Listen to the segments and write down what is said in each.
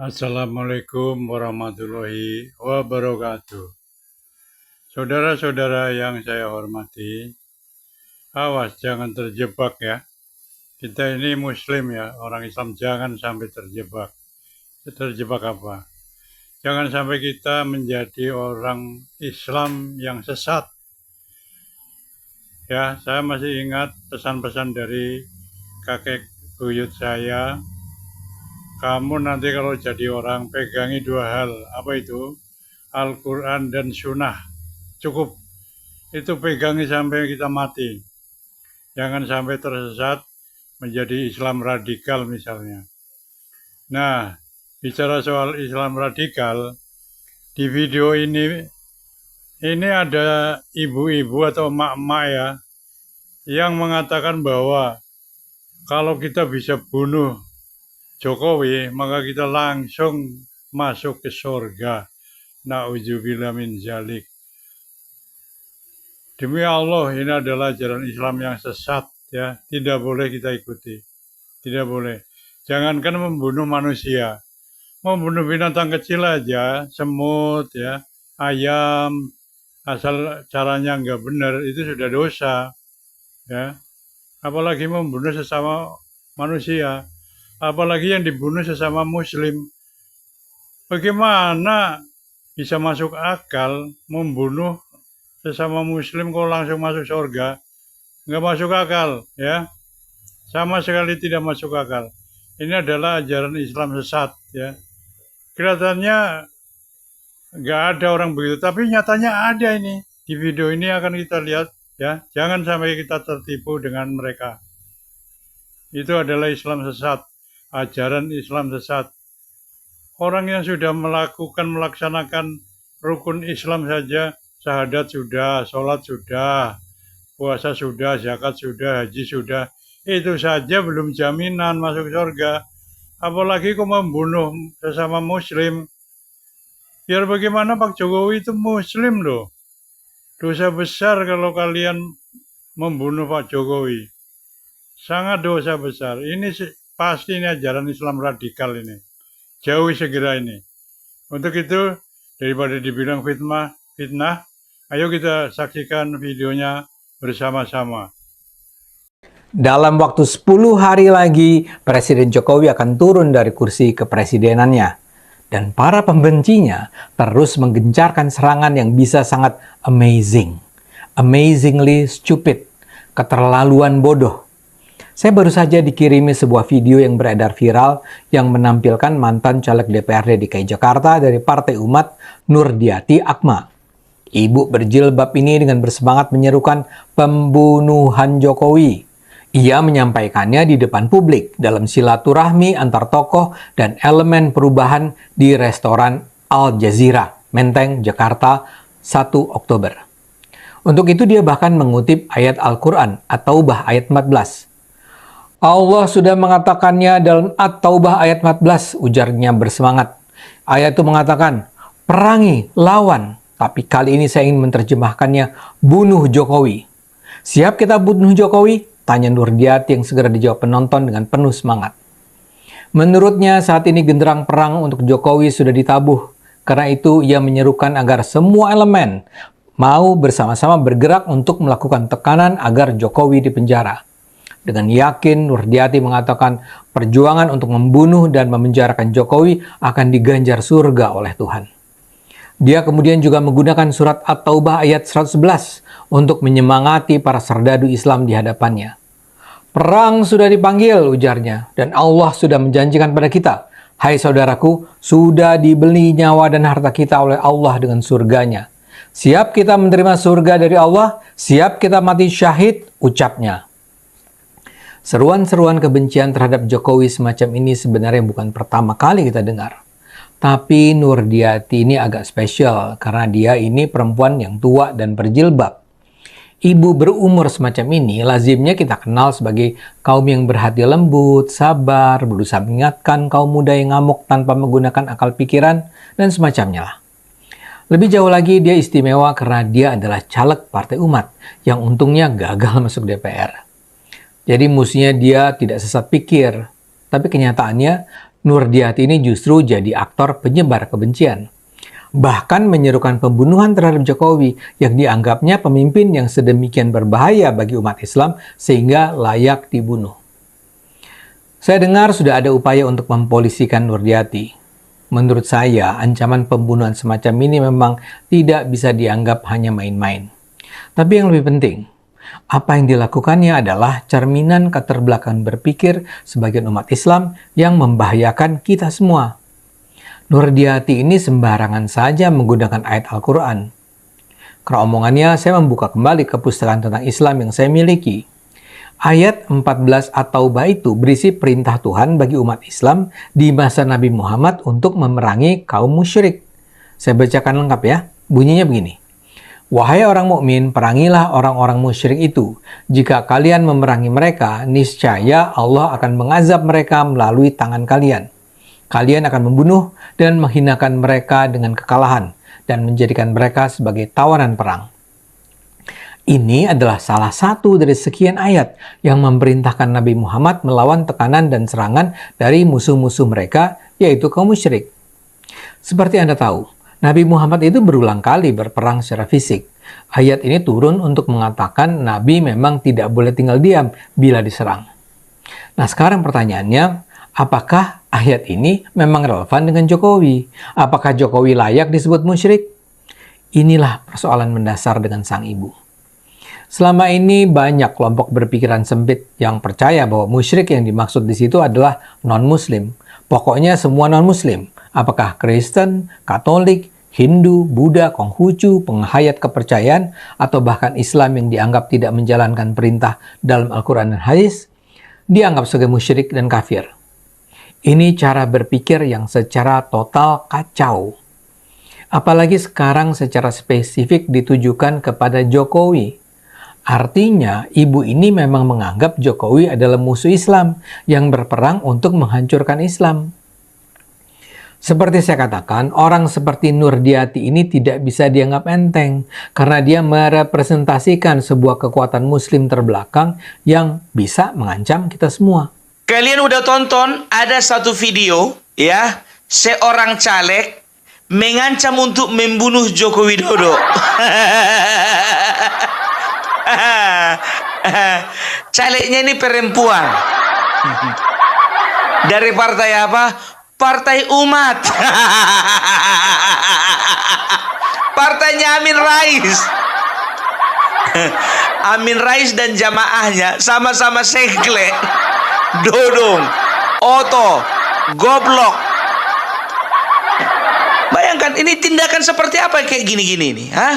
Assalamualaikum warahmatullahi wabarakatuh. Saudara-saudara yang saya hormati, awas jangan terjebak ya. Kita ini muslim ya, orang Islam, jangan sampai terjebak. Terjebak apa? Jangan sampai kita menjadi orang Islam yang sesat. Ya, saya masih ingat pesan-pesan dari kakek buyut saya. Kamu nanti kalau jadi orang pegangi dua hal. Apa itu? Al-Quran dan Sunnah. Cukup. Itu pegangi sampai kita mati. Jangan sampai tersesat menjadi Islam radikal misalnya. Nah, bicara soal Islam radikal, di video ini ada ibu-ibu atau emak-emak ya, yang mengatakan bahwa kalau kita bisa bunuh Jokowi, maka kita langsung masuk ke surga. Na'udzubillah min zalik. Demi Allah, ini adalah ajaran Islam yang sesat ya, tidak boleh kita ikuti. Tidak boleh. Jangankan membunuh manusia, membunuh binatang kecil aja, semut ya, ayam, asal caranya nggak benar itu sudah dosa ya. Apalagi membunuh sesama manusia, apalagi yang dibunuh sesama muslim. Bagaimana bisa masuk akal membunuh sesama muslim kok langsung masuk surga? Nggak masuk akal ya, sama sekali tidak masuk akal. Ini adalah ajaran Islam sesat ya. Kelihatannya nggak ada orang begitu, tapi nyatanya ada ini. Di video ini akan kita lihat ya. Jangan sampai kita tertipu dengan mereka. Itu adalah Islam sesat, ajaran Islam sesat. Orang yang sudah melaksanakan rukun Islam saja, syahadat sudah, sholat sudah, puasa sudah, zakat sudah, haji sudah, itu saja belum jaminan masuk surga. Apalagi kok membunuh sesama muslim. Biar bagaimana Pak Jokowi itu muslim loh. Dosa besar kalau kalian membunuh Pak Jokowi. Sangat dosa besar. Ini pasti ini ajaran Islam radikal ini. Jauhi segera ini. Untuk itu, daripada dibilang fitnah, ayo kita saksikan videonya bersama-sama. Dalam waktu 10 hari lagi, Presiden Jokowi akan turun dari kursi kepresidenannya. Dan para pembencinya terus menggencarkan serangan yang bisa sangat amazing. Amazingly stupid. Keterlaluan bodoh. Saya baru saja dikirimi sebuah video yang beredar viral yang menampilkan mantan caleg DPRD DKI Jakarta dari Partai Umat, Nurdiati Akma. Ibu berjilbab ini dengan bersemangat menyerukan pembunuhan Jokowi. Ia menyampaikannya di depan publik dalam silaturahmi antar tokoh dan elemen perubahan di restoran Al Jazeera, Menteng, Jakarta, 1 Oktober. Untuk itu dia bahkan mengutip ayat Al-Quran At-Taubah ayat 14. Allah sudah mengatakannya dalam At-Taubah ayat 14, ujarnya bersemangat. Ayat itu mengatakan, perangi, lawan. Tapi kali ini saya ingin menerjemahkannya, bunuh Jokowi. Siap kita bunuh Jokowi? Tanya Nurdiati yang segera dijawab penonton dengan penuh semangat. Menurutnya saat ini genderang perang untuk Jokowi sudah ditabuh. Karena itu ia menyerukan agar semua elemen mau bersama-sama bergerak untuk melakukan tekanan agar Jokowi dipenjara. Dengan yakin, Nurdiati mengatakan perjuangan untuk membunuh dan memenjarakan Jokowi akan diganjar surga oleh Tuhan. Dia kemudian juga menggunakan surat At-Taubah ayat 111 untuk menyemangati para serdadu Islam di hadapannya. Perang sudah dipanggil, ujarnya, dan Allah sudah menjanjikan pada kita, hai saudaraku, sudah dibeli nyawa dan harta kita oleh Allah dengan surganya. Siap kita menerima surga dari Allah, siap kita mati syahid, ucapnya. Seruan-seruan kebencian terhadap Jokowi semacam ini sebenarnya bukan pertama kali kita dengar. Tapi Nurdiati ini agak spesial karena dia ini perempuan yang tua dan berjilbab. Ibu berumur semacam ini lazimnya kita kenal sebagai kaum yang berhati lembut, sabar, berusaha mengingatkan kaum muda yang ngamuk tanpa menggunakan akal pikiran, dan semacamnya lah. Lebih jauh lagi dia istimewa karena dia adalah caleg Partai Umat yang untungnya gagal masuk DPR. Jadi mestinya dia tidak sesat pikir. Tapi kenyataannya Nurdiati ini justru jadi aktor penyebar kebencian. Bahkan menyerukan pembunuhan terhadap Jokowi yang dianggapnya pemimpin yang sedemikian berbahaya bagi umat Islam sehingga layak dibunuh. Saya dengar sudah ada upaya untuk mempolisikan Nurdiati. Menurut saya, ancaman pembunuhan semacam ini memang tidak bisa dianggap hanya main-main. Tapi yang lebih penting, apa yang dilakukannya adalah cerminan keterbelakangan berpikir sebagian umat Islam yang membahayakan kita semua. Nurdiati ini sembarangan saja menggunakan ayat Al-Quran. Karena omongannya, saya membuka kembali kepustakaan tentang Islam yang saya miliki. Ayat 14 At-Taubah itu berisi perintah Tuhan bagi umat Islam di masa Nabi Muhammad untuk memerangi kaum musyrik. Saya bacakan lengkap ya. Bunyinya begini. Wahai orang mukmin, perangilah orang-orang musyrik itu. Jika kalian memerangi mereka, niscaya Allah akan mengazab mereka melalui tangan kalian. Kalian akan membunuh dan menghinakan mereka dengan kekalahan dan menjadikan mereka sebagai tawanan perang. Ini adalah salah satu dari sekian ayat yang memerintahkan Nabi Muhammad melawan tekanan dan serangan dari musuh-musuh mereka, yaitu kaum musyrik. Seperti Anda tahu, Nabi Muhammad itu berulang kali berperang secara fisik. Ayat ini turun untuk mengatakan Nabi memang tidak boleh tinggal diam bila diserang. Nah, sekarang pertanyaannya, apakah ayat ini memang relevan dengan Jokowi? Apakah Jokowi layak disebut musyrik? Inilah persoalan mendasar dengan sang ibu. Selama ini banyak kelompok berpikiran sempit yang percaya bahwa musyrik yang dimaksud di situ adalah non-muslim. Pokoknya semua non-muslim, apakah Kristen, Katolik, Hindu, Buddha, Konghucu, penghayat kepercayaan, atau bahkan Islam yang dianggap tidak menjalankan perintah dalam Al-Quran dan Hadis, dianggap sebagai musyrik dan kafir. Ini cara berpikir yang secara total kacau. Apalagi sekarang secara spesifik ditujukan kepada Jokowi. Artinya, ibu ini memang menganggap Jokowi adalah musuh Islam yang berperang untuk menghancurkan Islam. Seperti saya katakan, orang seperti Nurdiati ini tidak bisa dianggap enteng karena dia merepresentasikan sebuah kekuatan muslim terbelakang yang bisa mengancam kita semua. Kalian udah tonton ada satu video ya, seorang caleg mengancam untuk membunuh Joko Widodo. Calegnya ini perempuan. Dari partai apa? Partai Umat. Partainya Amin Rais. Amin Rais dan jamaahnya sama-sama sekle, dodong, oto, goblok. Bayangkan ini tindakan seperti apa kayak gini-gini nih, hah?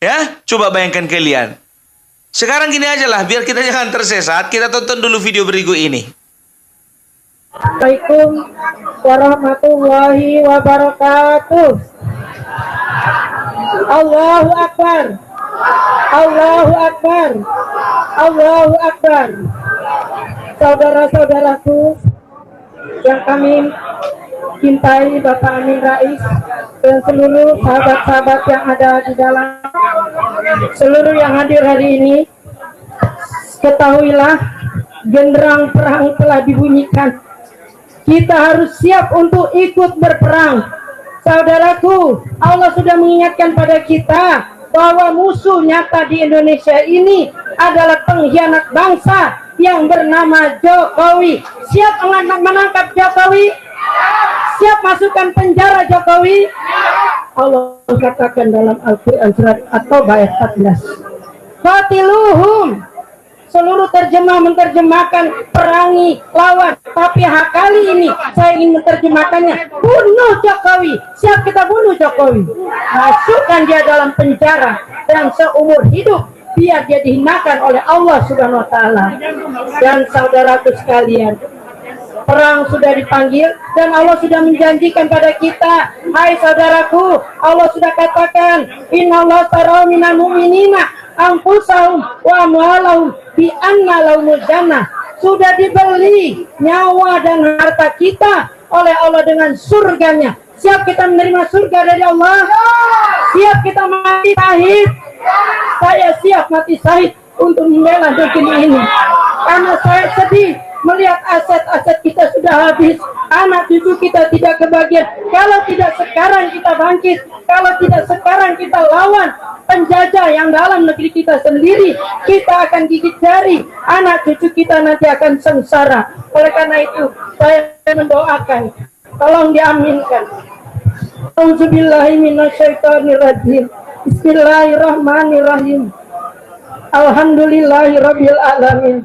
Ya, coba bayangkan kalian. Sekarang gini aja lah, biar kita jangan tersesat, kita tonton dulu video berikut ini. Assalamualaikum warahmatullahi wabarakatuh. Allahu Akbar. Allahu Akbar. Allahu Akbar. Saudara-saudaraku yang kami cintai, Bapak Amin Rais dan seluruh sahabat-sahabat yang ada di dalam, seluruh yang hadir hari ini, ketahuilah genderang perang telah dibunyikan. Kita harus siap untuk ikut berperang. Saudaraku, Allah sudah mengingatkan pada kita bahwa musuh nyata di Indonesia ini adalah pengkhianat bangsa yang bernama Jokowi. Siap menangkap Jokowi? Siap masukkan penjara Jokowi? Allah katakan dalam Al-Quran surat At-Taubah ayat 14. Qatiluhum. Seluruh terjemah menerjemahkan perangi, lawan. Tapi kali ini saya ingin menerjemahkannya, bunuh Jokowi. Siap kita bunuh Jokowi. Masukkan dia dalam penjara dan seumur hidup biar dia dihinakan oleh Allah Subhanahu wa taala. Dan saudaraku sekalian, perang sudah dipanggil dan Allah sudah menjanjikan pada kita. Hai saudaraku, Allah sudah katakan, innallaha tara minal mu'minina anfusahum wa amwalahum bi anna lahumul jannah. Sudah dibeli nyawa dan harta kita oleh Allah dengan surganya. Siap kita menerima surga dari Allah? Siap kita mati syahid? Saya siap mati syahid untuk membela negeri ini. Karena saya sedih melihat aset-aset kita sudah habis, anak cucu kita tidak kebagian. Kalau tidak sekarang kita bangkit, kalau tidak sekarang kita lawan penjajah yang dalam negeri kita sendiri, kita akan gigit jari, anak cucu kita nanti akan sengsara. Oleh karena itu saya mendoakan, tolong diaminkan. Auzubillahiminasyaitonirrajim. Bismillahirrahmanirrahim. Alhamdulillahirabbil alamin.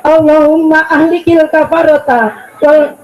Allahumma ahlikil kafarata wal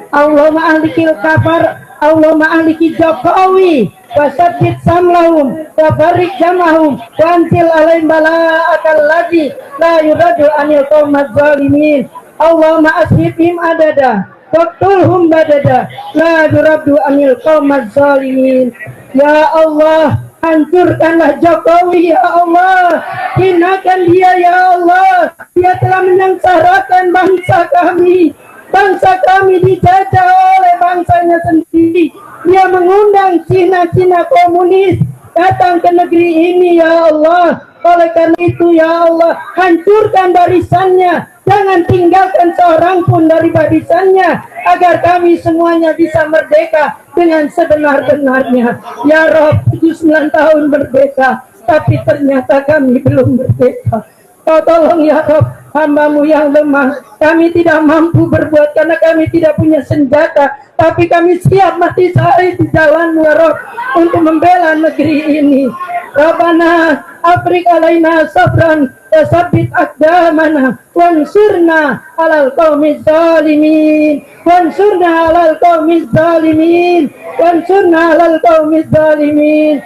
Allahumma ahlikil kafar Allahumma ahliki Jokowi wasabbit samlahum wa barik jamahum wa anzil alaihim bala'akal ladzi la yuradu anil qaumaz zalimin. Allahumma ashibhim adada waqtulhum badada la yuradu anil qaumaz zalimin. Ya Allah, hancurkanlah Jokowi ya Allah, hinakan dia ya Allah. Dia telah menyengsarakan bangsa kami. Bangsa kami dijajah oleh bangsanya sendiri. Dia mengundang Cina-Cina komunis datang ke negeri ini ya Allah. Oleh karena itu ya Allah, hancurkan barisannya. Jangan tinggalkan seorang pun dari barisannya, agar kami semuanya bisa merdeka dengan sebenar-benarnya. Ya Rob, 9 tahun merdeka, tapi ternyata kami belum merdeka. Kau tolong ya Rob, hamba-Mu yang lemah. Kami tidak mampu berbuat karena kami tidak punya senjata, tapi kami siap mati syahid di jalan-Mu ya Rob, untuk membela negeri ini. Rabbana afrik alaina sabran wasabbit aqdamana wansurna alal qaumiz zalimin wansurna alal qaumiz zalimin wansurna alal qaumiz zalimin.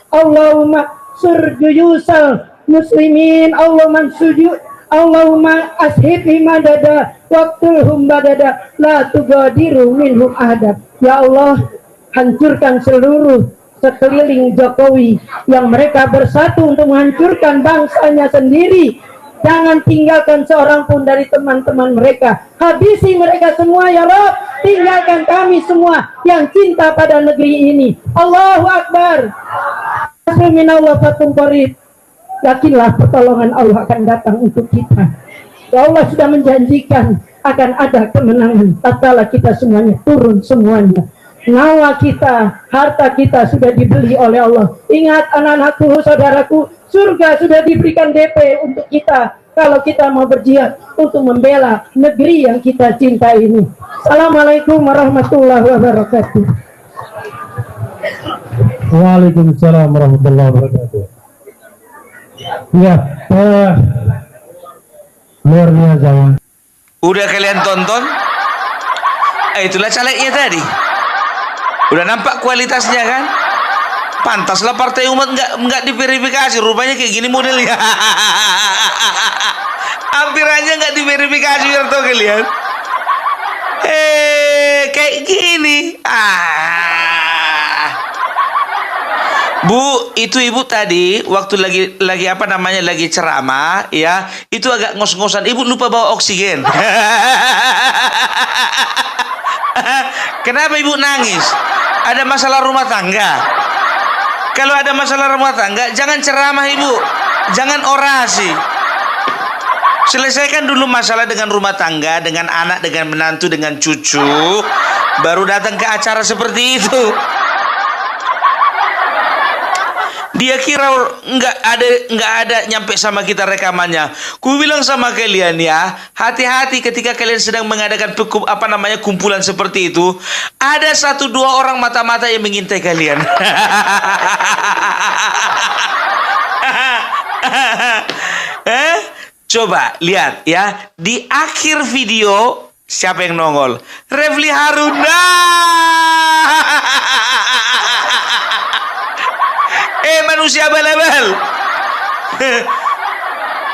Allahumma surjuyusal muslimin, Allahumma ashibhim madada waqtulhum badada la tugadiru minhum adab. Ya Allah, hancurkan seluruh sekeliling Jokowi yang mereka bersatu untuk menghancurkan bangsanya sendiri. Jangan tinggalkan seorang pun dari teman-teman mereka. Habisi mereka semua ya Rabb. Tinggalkan kami semua yang cinta pada negeri ini. Allahu Akbar. Bismillah fatum qarib. Yakinlah pertolongan Allah akan datang untuk kita. Ya Allah sudah menjanjikan akan ada kemenangan tatkala kita semuanya turun semuanya. Nyawa kita, harta kita sudah dibeli oleh Allah. Ingat anak-anakku, saudaraku, surga sudah diberikan DP untuk kita kalau kita mau berjihad untuk membela negeri yang kita cintai ini. Assalamualaikum warahmatullahi wabarakatuh. Waalaikumsalam warahmatullahi wabarakatuh. Ya, luar biasa ya. Udah kalian tonton? Itulah calegnya tadi. Udah nampak kualitasnya kan? Pantaslah Partai Umat nggak diverifikasi. Rupanya kayak gini modelnya. Hampir aja nggak diverifikasi biar tahu kalian. Kayak gini. Bu, itu ibu tadi waktu lagi apa namanya lagi ceramah ya, itu agak ngos-ngosan. Ibu lupa bawa oksigen. Kenapa ibu nangis? Ada masalah rumah tangga. Kalau ada masalah rumah tangga, jangan ceramah ibu, jangan orasi. Selesaikan dulu masalah dengan rumah tangga, dengan anak, dengan menantu, dengan cucu, baru datang ke acara seperti itu. Dia kira nggak ada nyampe sama kita rekamannya. Ku bilang sama kalian ya, hati-hati ketika kalian sedang mengadakan kumpulan seperti itu. Ada 1-2 orang mata-mata yang mengintai kalian. Coba lihat ya, di akhir video siapa yang nongol? Refli Harun. Manusia bal-bal.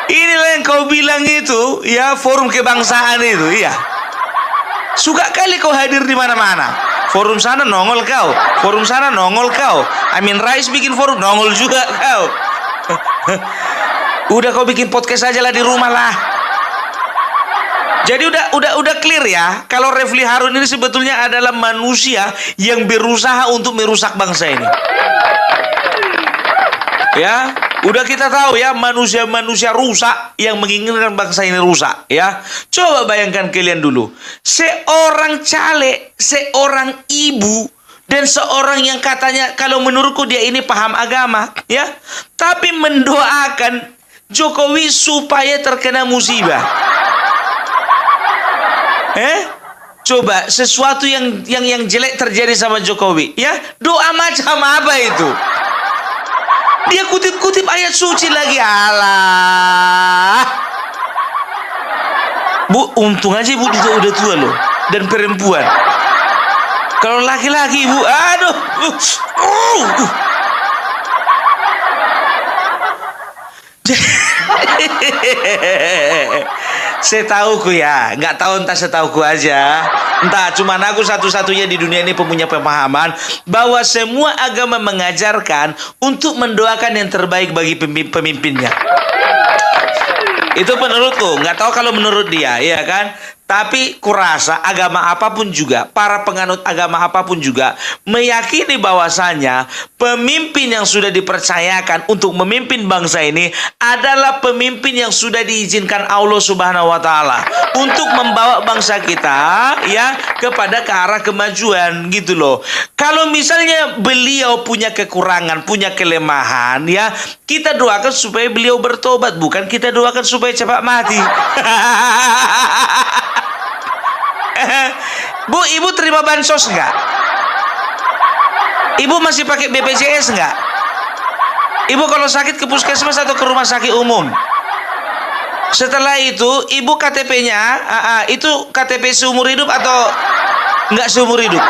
Inilah yang kau bilang itu ya, forum kebangsaan itu. Iya, suka kali kau hadir di mana-mana. Forum sana nongol kau, forum sana nongol kau. Amin Rais bikin forum nongol juga kau. Udah kau bikin podcast aja lah di rumah lah. Jadi udah clear ya, kalau Refli Harun ini sebetulnya adalah manusia yang berusaha untuk merusak bangsa ini. Ya, Udah kita tahu ya, manusia-manusia rusak yang menginginkan bangsa ini rusak ya. Coba bayangkan kalian dulu. Seorang caleg, seorang ibu, dan seorang yang katanya kalau menurutku dia ini paham agama ya, tapi mendoakan Jokowi supaya terkena musibah. Coba sesuatu yang jelek terjadi sama Jokowi ya, doa macam apa itu? Dia kutip-kutip ayat suci lagi. Alah. Bu, untung aja ibu udah tua loh. Dan perempuan. Kalau laki-laki ibu, aduh. Setauku ya, nggak tahu, entah setauku aja. Entah cuman aku satu-satunya di dunia ini punya pemahaman bahwa semua agama mengajarkan untuk mendoakan yang terbaik bagi pemimpinnya. Itu menurutku, nggak tahu kalau menurut dia, ya kan? Tapi kurasa agama apapun juga, para penganut agama apapun juga meyakini bahwasanya pemimpin yang sudah dipercayakan untuk memimpin bangsa ini adalah pemimpin yang sudah diizinkan Allah Subhanahu wa taala untuk membawa bangsa kita ya kepada ke arah kemajuan gitu loh. Kalau misalnya beliau punya kekurangan, punya kelemahan ya, kita doakan supaya beliau bertobat, bukan kita doakan supaya cepat mati. Bu, ibu terima bansos nggak? Ibu masih pakai BPJS nggak? Ibu kalau sakit ke puskesmas atau ke rumah sakit umum? Setelah itu, ibu KTP-nya, itu KTP seumur hidup atau nggak seumur hidup?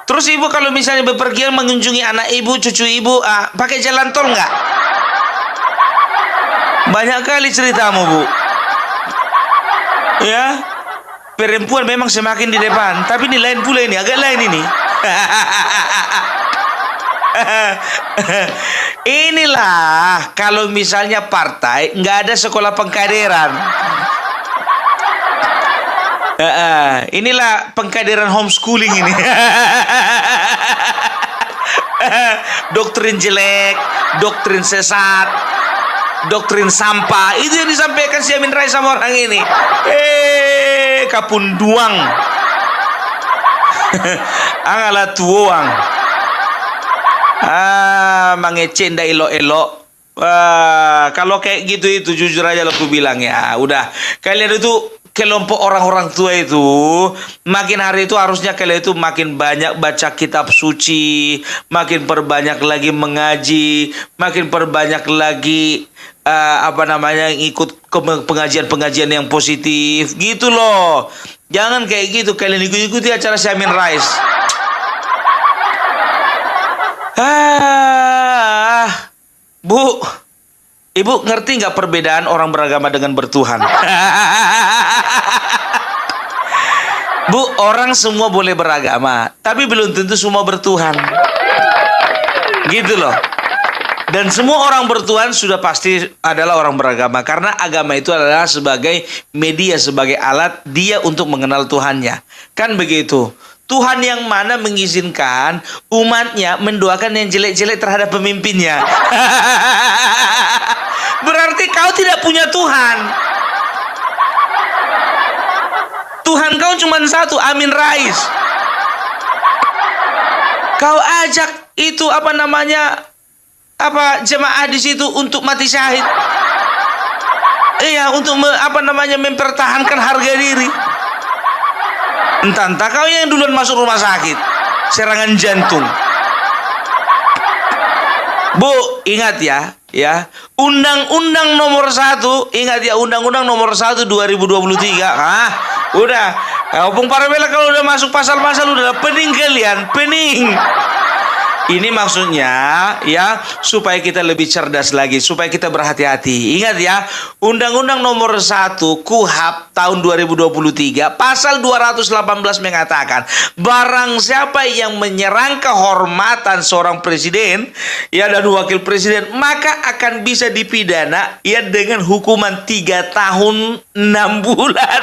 Terus ibu kalau misalnya bepergian mengunjungi anak ibu, cucu ibu, pakai jalan tol nggak? Banyak kali ceritamu, Bu. Ya, perempuan memang semakin di depan, tapi ini lain pula ini, agak lain ini. Inilah kalau misalnya partai nggak ada sekolah pengkaderan. Inilah pengkaderan homeschooling ini. Doktrin jelek, doktrin sesat, doktrin sampah, itu yang disampaikan si Amin Rais sama orang ini. Kapun duang. Angala tuang. Mangecenda elok-elok. Kalau kayak gitu itu jujur aja aku bilang ya, udah kalian itu kelompok orang-orang tua itu makin hari itu harusnya kalian itu makin banyak baca kitab suci, makin perbanyak lagi mengaji, makin perbanyak lagi ikut pengajian-pengajian yang positif gitu loh. Jangan kayak gitu kalian ikuti acara si Amin Rais. Bu, ibu ngerti nggak perbedaan orang beragama dengan bertuhan? Bu, orang semua boleh beragama, tapi belum tentu semua bertuhan. Gitu loh. Dan semua orang bertuhan sudah pasti adalah orang beragama. Karena agama itu adalah sebagai media, sebagai alat dia untuk mengenal Tuhannya. Kan begitu. Tuhan yang mana mengizinkan umatnya mendoakan yang jelek-jelek terhadap pemimpinnya. Berarti kau tidak punya Tuhan. Tuhan kau cuma satu, Amin Rais. Kau ajak itu jemaah di situ untuk mati syahid. Iya, untuk mempertahankan harga diri. Entah kau yang duluan masuk rumah sakit, serangan jantung. Bu, ingat ya, Undang-Undang nomor 1, ingat ya, Undang-Undang nomor 1 2023. Udah, Opung Parabela kalau udah masuk pasal-pasal udah pening kalian, pening. Ini maksudnya ya supaya kita lebih cerdas lagi, supaya kita berhati-hati. Ingat ya, Undang-Undang nomor 1 KUHP tahun 2023 pasal 218 mengatakan barang siapa yang menyerang kehormatan seorang presiden ya dan wakil presiden maka akan bisa dipidana ya dengan hukuman 3 tahun 6 bulan.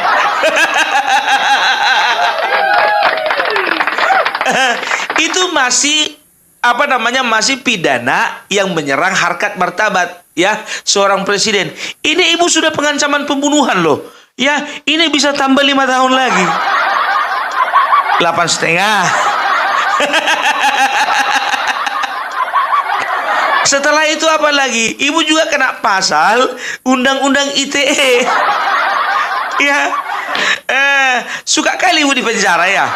Itu masih apa namanya masih pidana yang menyerang harkat martabat ya seorang presiden. Ini ibu sudah pengancaman pembunuhan loh. Ya, ini bisa tambah 5 tahun lagi. 8,5. Setelah itu apa lagi? Ibu juga kena pasal Undang-Undang ITE. Ya, suka kali ibu di penjara ya.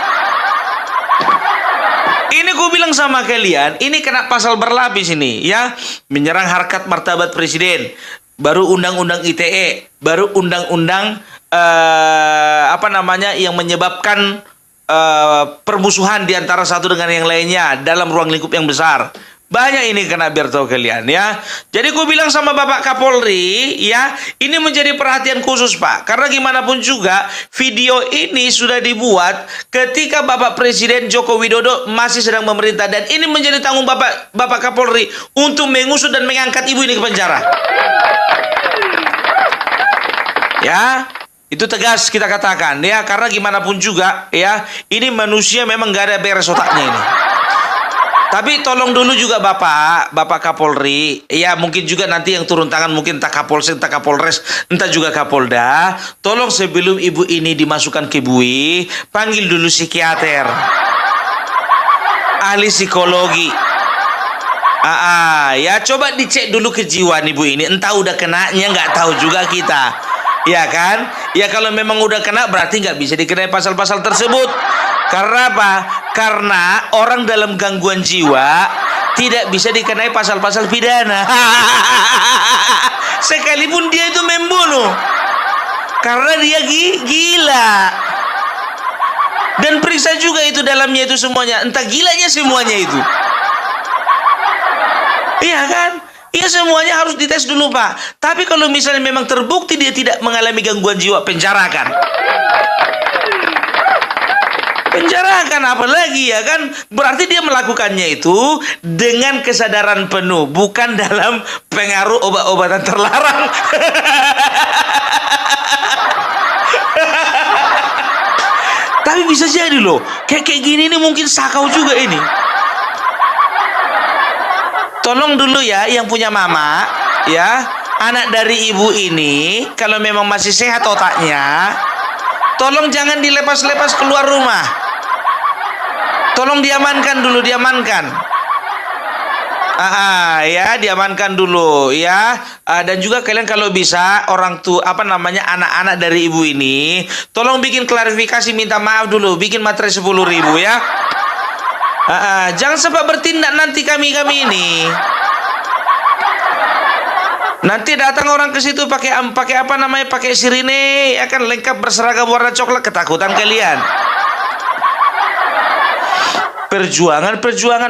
Ini gue bilang sama kalian, ini kena pasal berlapis ini, ya, menyerang harkat martabat presiden. Baru Undang-Undang ITE, baru Undang-Undang apa namanya yang menyebabkan permusuhan di antara satu dengan yang lainnya dalam ruang lingkup yang besar. Banyak ini kena, biar tahu kalian ya. Jadi gue bilang sama Bapak Kapolri ya, ini menjadi perhatian khusus Pak. Karena gimana pun juga video ini sudah dibuat ketika Bapak Presiden Joko Widodo masih sedang memerintah. Dan ini menjadi tanggung Bapak Kapolri untuk mengusut dan mengangkat ibu ini ke penjara. Ya, itu tegas kita katakan ya. Karena gimana pun juga ya, ini manusia memang gak ada beres otaknya ini. Tapi tolong dulu juga Bapak Kapolri, ya mungkin juga nanti yang turun tangan mungkin entah Kapolsek, entah Kapolres, entah juga Kapolda. Tolong sebelum ibu ini dimasukkan ke BUI, panggil dulu psikiater, ahli psikologi. Ya coba dicek dulu kejiwaan ibu ini, entah udah kenanya nggak tahu juga kita, ya kan? Ya kalau memang udah kena berarti nggak bisa dikenai pasal-pasal tersebut. Karena apa? Karena orang dalam gangguan jiwa tidak bisa dikenai pasal-pasal pidana. Sekalipun dia itu membunuh. Karena dia gila. Dan periksa juga itu dalamnya itu semuanya. Entah gilanya semuanya itu. Iya kan? Iya semuanya harus dites dulu Pak. Tapi kalau misalnya memang terbukti dia tidak mengalami gangguan jiwa, penjarakan. Penjarakan apalagi ya kan, berarti dia melakukannya itu dengan kesadaran penuh, bukan dalam pengaruh obat-obatan terlarang. Tapi bisa jadi loh, kayak gini nih mungkin sakau juga ini. Tolong dulu ya yang punya mama ya, anak dari ibu ini kalau memang masih sehat otaknya, tolong jangan dilepas-lepas keluar rumah. Tolong diamankan dulu, diamankan. Ya, diamankan dulu ya. Dan juga kalian kalau bisa orang tua anak-anak dari ibu ini, tolong bikin klarifikasi, minta maaf dulu, bikin materi 10.000 ya. Jangan sempat bertindak nanti kami ini. Nanti datang orang ke situ pakai pakai sirine, akan lengkap berseragam warna coklat, ketakutan kalian. Perjuangan,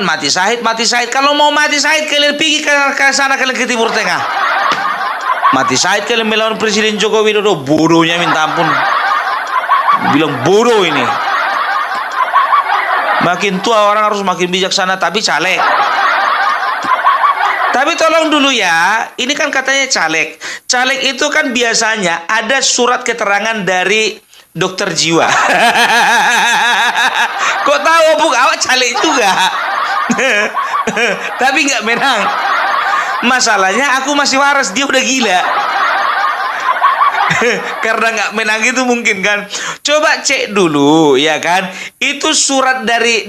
mati syahid. Kalau mau mati syahid kalian pergi ke sana, kalian ke Timur Tengah. Mati syahid kalian melawan Presiden Joko Widodo, bodohnya minta ampun. Bilang bodoh ini. Makin tua orang harus makin bijaksana, tapi caleg. Tapi tolong dulu ya, ini kan katanya caleg. Caleg itu kan biasanya ada surat keterangan dari dokter jiwa. Kok tahu Bung, awak caleg juga. Tapi nggak menang. Masalahnya aku masih waras, dia udah gila. Karena nggak menang itu mungkin kan. Coba cek dulu ya kan. Itu surat dari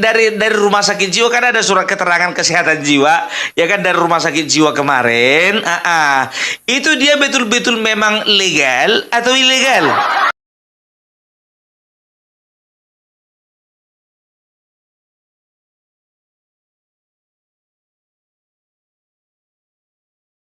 rumah sakit jiwa, kan ada surat keterangan kesehatan jiwa ya kan, dari rumah sakit jiwa kemarin. Itu dia betul-betul memang legal atau ilegal?